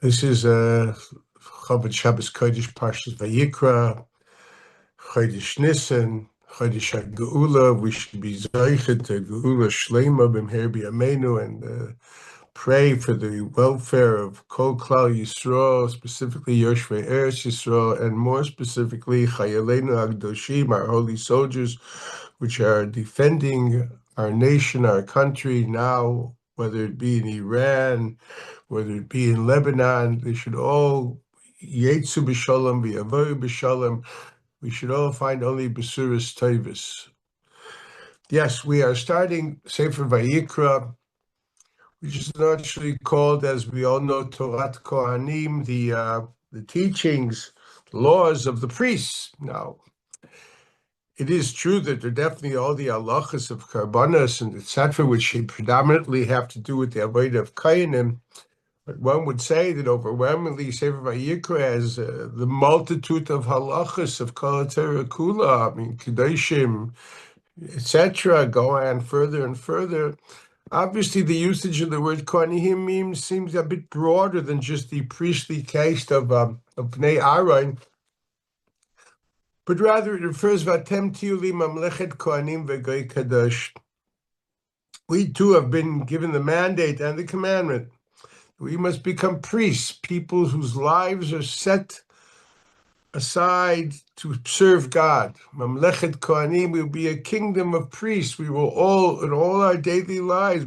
This is Chavod Shabbos Kodesh Parshat Vayikra, Chodesh Nisan, Chodesh HaGeula. We should be Zoichet to Geula Shlema B'mher B'yameinu and pray for the welfare of Kol Klal Yisrael, specifically Yoshvei Eretz Yisrael, and more specifically Chayaleinu HaKadoshim, our holy soldiers, which are defending our nation, our country now, whether it be in Iran, whether it be in Lebanon. They should all Yetzu b'shalom, v'yavoru b'shalom. We should all find only Besuras Tovis. Yes, we are starting Sefer Vayikra, which is actually called, as we all know, Torat Kohanim, the teachings, the laws of the priests. Now, it is true that there are definitely all the halachas of karbanos and etc., which predominantly have to do with the avodah of Kohanim. But one would say that overwhelmingly Sefer Vayikra has the multitude of halachas of Kol Torah Kula, I mean, Kodeshim, etc., go on further and further. Obviously, the usage of the word Kohanim seems a bit broader than just the priestly caste of Bnei Aaron, but rather it refers Vatem Tiuli Mamlechet Kohanim V'Goy Kadosh. We too have been given the mandate and the commandment. We must become priests, people whose lives are set aside to serve God. Mamlechet Kohanim will be a kingdom of priests. We will all, in all our daily lives,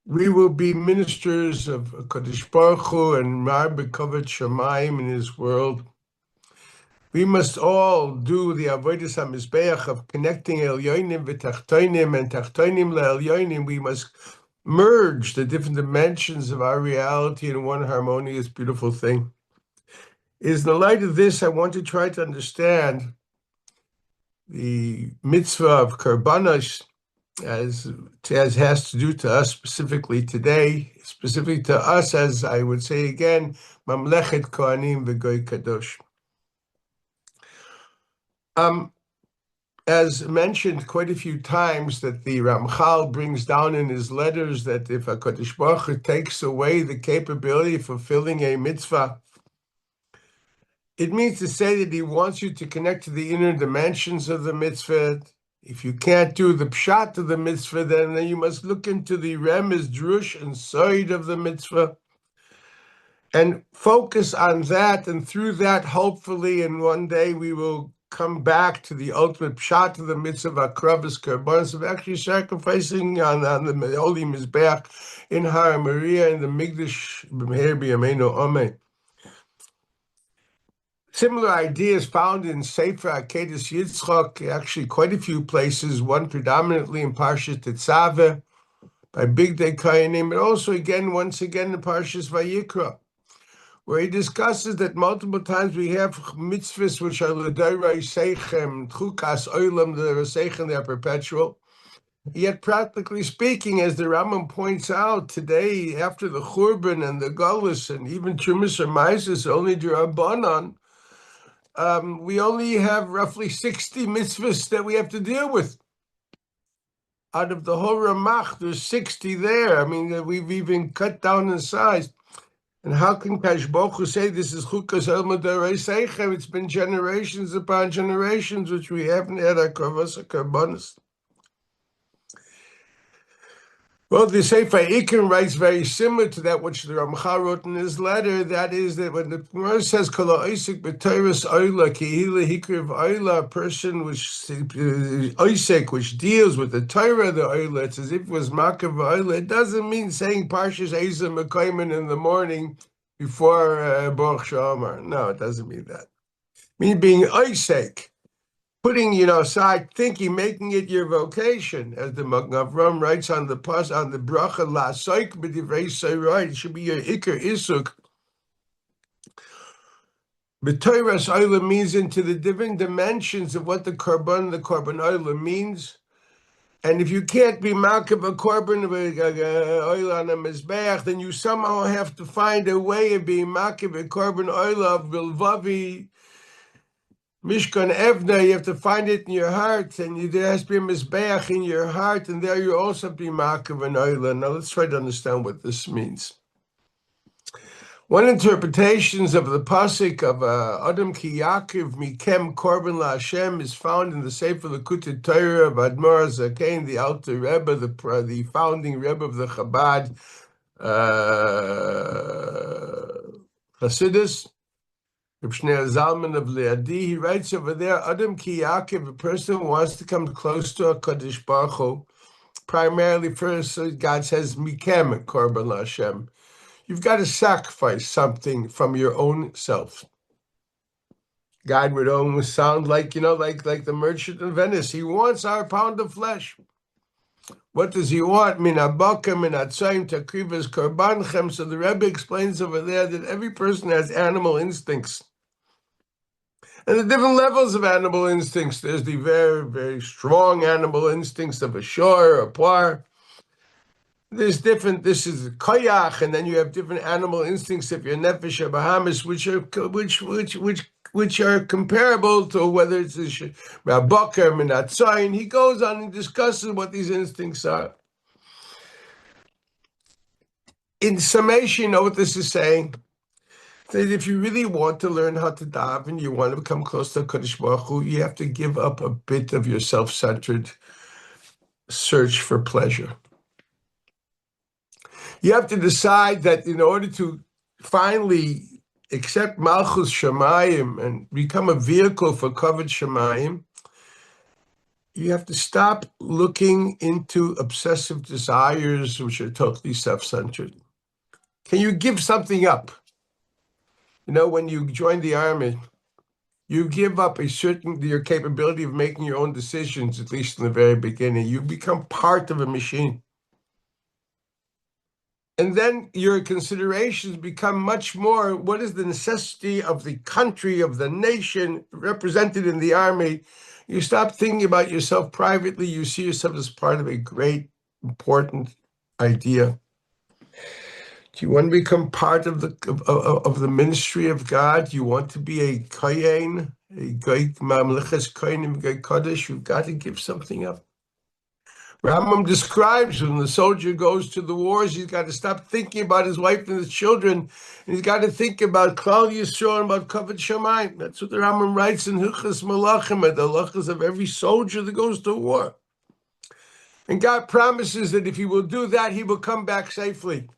we will be ministers of Kodesh Baruch Hu and Mar B'Kavod Shamayim in His world. We must all do the avodas hamizbeach of connecting elyonim v'tachtonim and tachtonim le'elyonim. We must merge the different dimensions of our reality in one harmonious, beautiful thing. It is in the light of this I want to try to understand the mitzvah of karbanos as has to do to us specifically today, specifically to us, as I would say again, mamlechet kohanim v'goy kadosh. As mentioned quite a few times, that the Ramchal brings down in his letters that if a Kodesh Baruch Hu takes away the capability of fulfilling a mitzvah, it means to say that he wants you to connect to the inner dimensions of the mitzvah. If you can't do the pshat of the mitzvah, then you must look into the remez, drush, and soid of the mitzvah, and focus on that, and through that, hopefully, in one day, we will come back to the ultimate pshat of the mitzvah, akravis karbanos, of actually sacrificing on the holy mizbeach in Har Maria, in the Mikdash b'meher b'yameinu Amen. Similar ideas found in Sefer Akedas Yitzchak, actually quite a few places, one predominantly in Parshat Tetzaveh, by Big Day Kohanim, but also once again in Parshat Vayikra, where he discusses that multiple times we have mitzvahs which are l'dorei seichem, chukas olam, the seichem, they are perpetual. Yet practically speaking, as the Rambam points out today, after the Churban and the Golus and even Trumas or Maises, only D'Rabbanan, we only have roughly 60 mitzvahs that we have to deal with. Out of the whole Ramach, there's 60 there. I mean, we've even cut down in size. And how can Kadosh Baruch Hu say this is chukas olam l'dorei seichem? It's been generations upon generations which we haven't had our karbanos. Well, the Sefer Haikkarim writes very similar to that which the Ramchal wrote in his letter. That is that when the Gemara says kol Osek b'Toras oila ki Yakriv oila, a person which Osek, which deals with the Torah, the oila, it's as if it was Makriv oila. It doesn't mean saying Parshas Eisa Mekayman in the morning before Baruch Shamar. No, it doesn't mean that. It means being Osek, putting aside thinking, making it your vocation, as the Magen Avram writes on the bracha la'asoik b'divrei Torah. It should be your ikar isuk. B'toras oila means into the different dimensions of what the korban oila means. And if you can't be malkav a korban oila on a mizbeach, then you somehow have to find a way of being malkav a korban oila of bilvavi, Mishkan Evna, you have to find it in your heart, and there has to be a Mizbeach in your heart, and there you also have to be Makriv and Oila. Now let's try to understand what this means. One interpretations of the pasuk of Adam ki Yakriv mikem korban laHashem is found in the Sefer Lekutei Torah of Admor Zakein, the Alter Rebbe, the founding Rebbe of the Chabad Hasidus, Reb Shneur Zalman of Leadi. He writes over there, Adam ki Yakriv, a person who wants to come close to a Kodesh Baruch Hu, primarily first, God says, mikem korban laHashem. You've got to sacrifice something from your own self. God would almost sound like, like the merchant in Venice. He wants our pound of flesh. What does he want? Min habaka, min hatzayim, takrivas korbanchem. So the Rebbe explains over there that every person has animal instincts. And the different levels of animal instincts. There's the very, very strong animal instincts of a shor, a par. This is koyach, and then you have different animal instincts of your nefesh or bahamas, which are comparable to whether it's a rabbaker, minatzayin. He goes on and discusses what these instincts are. In summation, you know what this is saying? That if you really want to learn how to daven, you want to become close to Kodesh Baruch Hu, you have to give up a bit of your self-centered search for pleasure. You have to decide that in order to finally accept Malchus Shamayim and become a vehicle for Kavod Shamayim, you have to stop looking into obsessive desires which are totally self-centered. Can you give something up? When you join the army, you give up your capability of making your own decisions, at least in the very beginning. You become part of a machine. And then your considerations become much more, what is the necessity of the country, of the nation represented in the army? You stop thinking about yourself privately. You see yourself as part of a great, important idea. Do you want to become part of the ministry of God? Do you want to be a kohen, a goy mamleches kohenim, goy kodesh? You've got to give something up. Rambam describes when the soldier goes to the wars, he's got to stop thinking about his wife and his children, and he's got to think about Klal Yisrael and about Kavod Shamayim. That's what the Rambam writes in Hilchos Malachim, at the halachas of every soldier that goes to war. And God promises that if he will do that, he will come back safely.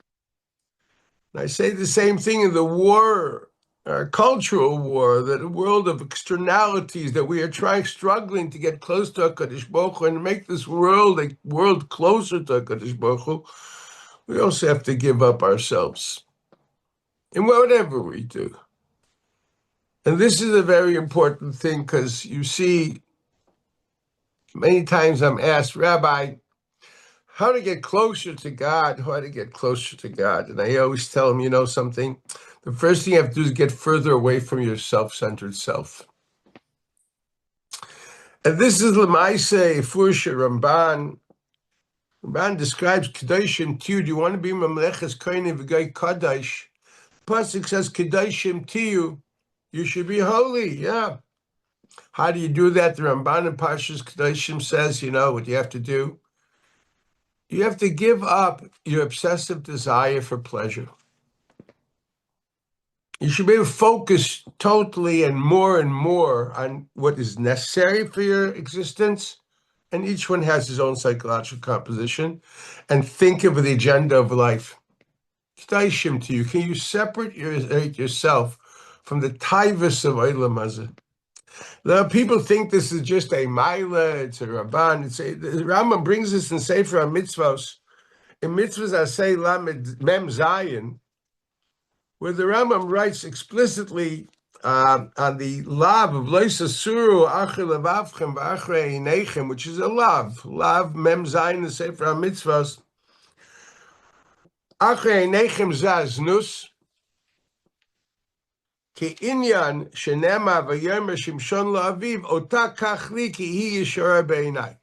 And I say the same thing in the war, our cultural war, that a world of externalities, that we are struggling to get close to HaKadosh Baruch Hu and make this world a world closer to HaKadosh Baruch Hu. We also have to give up ourselves in whatever we do. And this is a very important thing, because you see, many times I'm asked, Rabbi, how to get closer to God, how to get closer to God. And I always tell them, something? The first thing you have to do is get further away from your self-centered self. And this is L'maiseh Fursha Ramban. Ramban describes Kedoshim Tiyu. Do you want to be Mamleches Kohanim V'Goy Kodesh? Pasuk says Kedoshim Tiyu. You should be holy, yeah. How do you do that? The Ramban in Parshas Kedoshim says, what you have to do? You have to give up your obsessive desire for pleasure. You should be able to focus totally and more on what is necessary for your existence. And each one has his own psychological composition. And think of the agenda of life. Kedoshim Tiyu. Can you separate yourself from the taivas of Olam Hazeh? Now, people think this is just a Maila, it's a Rabban. The Rambam brings this in Sefer Mitzvahs. In Mitzvahs, I say Lamed Mem Zayin, where the Rambam writes explicitly on the lav of Lois Asuru Achel Levavchem V'Achrei Einechem, which is a lav Mem Zayin in Sefer Mitzvahs. Achrei Einechem Zaz Znus. Ki inyan shenema v'yomer shimshon la'aviv ota kachli ki hi yishora b'einai.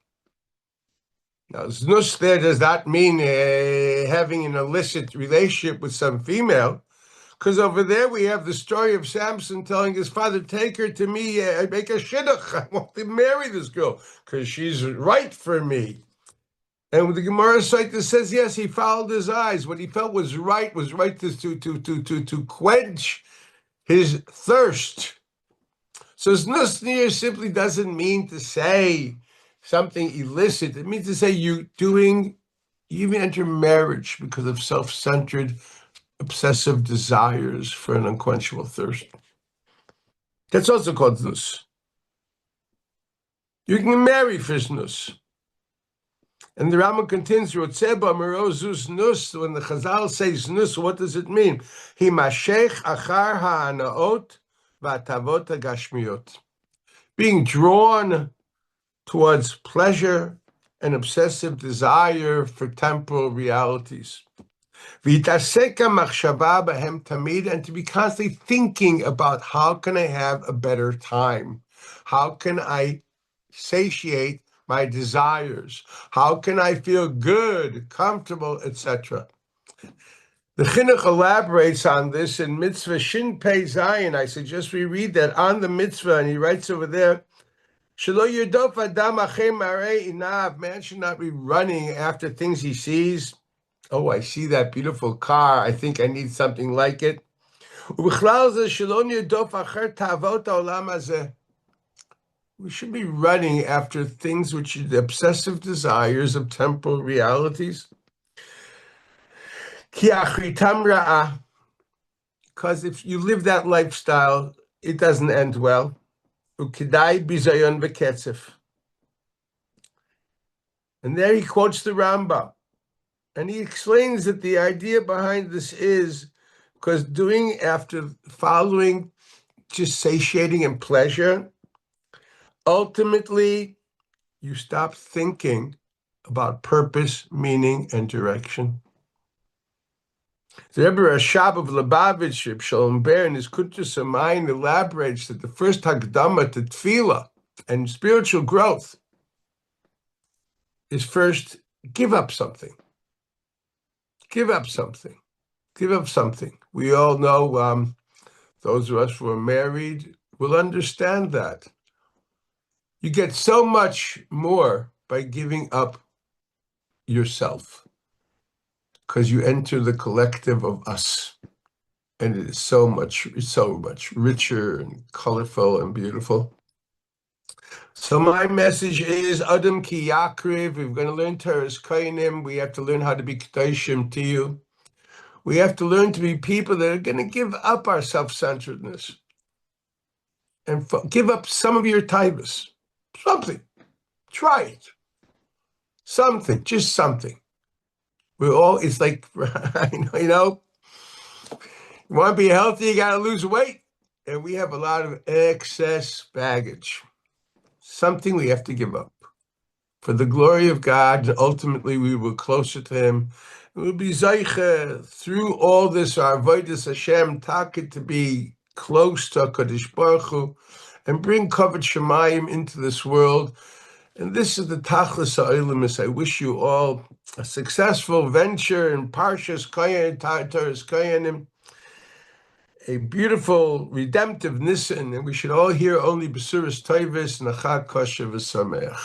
Now, Znus there does not mean having an illicit relationship with some female, Because over there we have the story of Samson telling his father, take her to me, I make a shidduch. I want to marry this girl because she's right for me. And the Gemara site that says, yes, he followed his eyes. What he felt was right to quench his thirst. So Znus simply doesn't mean to say something illicit. It means to say you even enter marriage because of self-centered, obsessive desires for an unquenchable thirst. That's also called Znus. You can marry for Znus. And the Rambam continues, when the Chazal say Znus, what does it mean? Himashech achar ha'anaot v'atavot ha'gashmiot. Being drawn towards pleasure and obsessive desire for temporal realities. And to be constantly thinking about how can I have a better time? How can I satiate my desires? How can I feel good, comfortable, etc.? The Chinuch elaborates on this in Mitzvah Shin Pei Zayin. I suggest we read that on the Mitzvah, and he writes over there, man should not be running after things he sees. Oh, I see that beautiful car. I think I need something like it. We should be running after things which are the obsessive desires of temporal realities. Because if you live that lifestyle, it doesn't end well. And there he quotes the Rambam. And he explains that the idea behind this is because following just satiating and pleasure, ultimately you stop thinking about purpose, meaning, and direction. The Rebbe Rashab of Lubavitch, Reb Shalom Ber, in his Kutus Hamayim elaborates that the first Hakdama to Tefillah and spiritual growth is first give up something. Give up something. Give up something. We all know, those of us who are married will understand that. You get so much more by giving up yourself because you enter the collective of us. And it is so much richer and colorful and beautiful. So my message is, Adam ki Yakriv, we're going to learn Torat Kohanim. We have to learn how to be Kodeshim to you. We have to learn to be people that are going to give up our self-centeredness and give up some of your taivas. Something. Try it. Something. Just something. It's like, you know, you want to be healthy, you got to lose weight. And we have a lot of excess baggage. Something we have to give up. For the glory of God, and ultimately we will be closer to Him. We'll be Zaycha through all this, our Avodas Hashem, Taka, to be close to Kodesh Baruch Hu, and bring Kavod Shemayim into this world. And this is the Tachlis HaOlamis. I wish you all a successful venture in Parshat Torat Kohanim, a beautiful redemptive Nisan, and we should all hear only Besuras Toivos and a Chag Kosher V'Sameach.